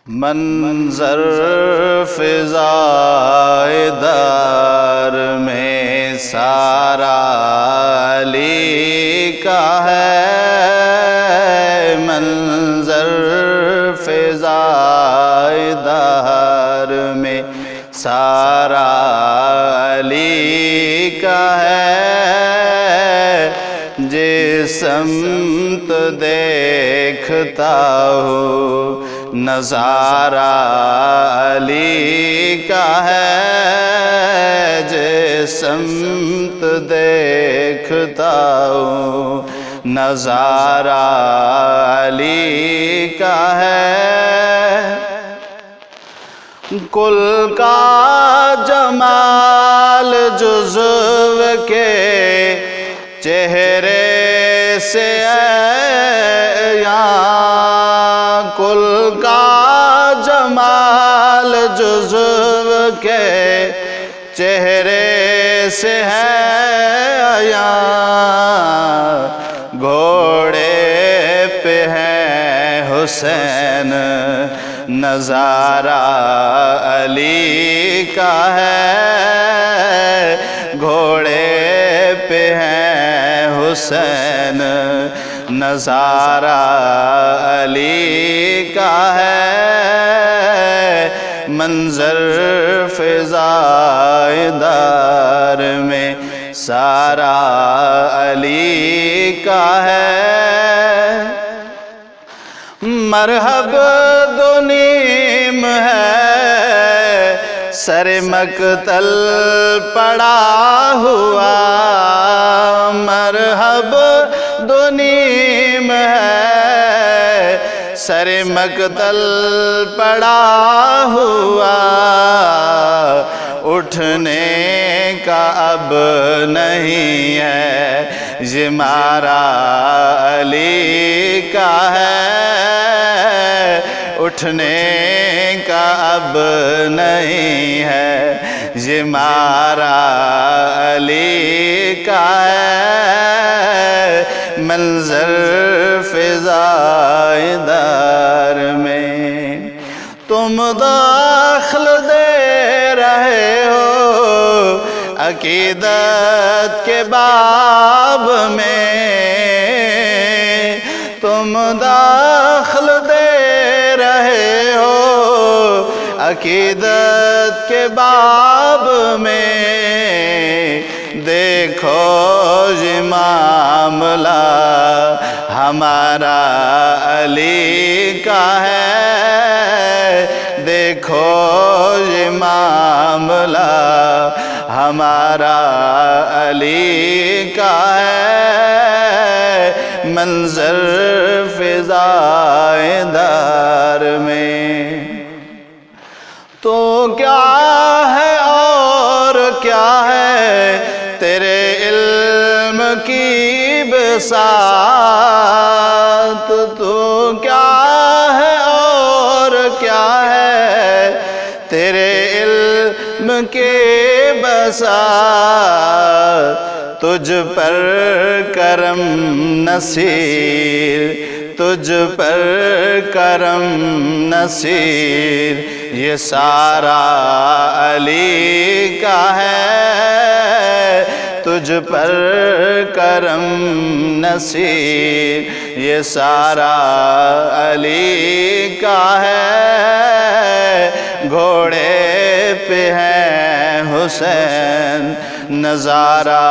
منظر فضائے دار میں سارا علی کا ہے، منظر فضائے دار میں سارا علی کا ہے، جس سمت دیکھتا ہوں نظارہ علی کا ہے، جس سمت دیکھتا ہوں نظارہ علی کا ہے۔ کل کا جمال جزو کے چہرے سے کل کا جمال جزو کے چہرے سے ہے عیاں، گھوڑے پہ ہے حسین نظارہ علی کا ہے، گھوڑے پہ ہے حسین نظارہ علی کا ہے، منظر فضائے دار میں سارا علی کا ہے۔ مرحب دو نیم ہے سر مقتل پڑا ہوا، مرحب دو نیم ہے سر مقتل پڑا ہوا، اٹھنے کا اب نہیں ہے یہ مارا علی کا ہے، اٹھنے کا اب نہیں ہے یہ مارا علی کا ہے، منظر فضائے دار میں تم داخل دے رہے ہو عقیدت کے باب میں، تم داخل دے رہے ہو عقیدت کے باب میں، دیکھو یہ معاملہ ہمارا علی کا ہے، دیکھو یہ معاملہ ہمارا علی کا ہے، منظر فضائے دار میں تو کیا ہے اور کیا ہے تیرے علم کی بساط، تو کیا ہے اور کیا ہے تیرے علم کی بساط، تجھ پر کرم نصیر، تجھ پر کرم نصیر یہ سارا علی کا ہے، تجھ پر کرم نصیر یہ سارا علی کا ہے، گھوڑے پہ ہے حسین نظارہ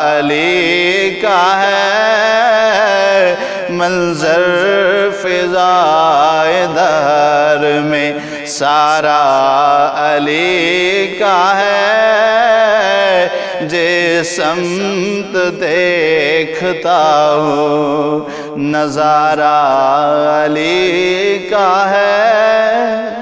علی کا ہے، منظر فضائے دار میں سارا علی کا ہے، جس سمت دیکھتا ہوں نظارہ علی کا ہے۔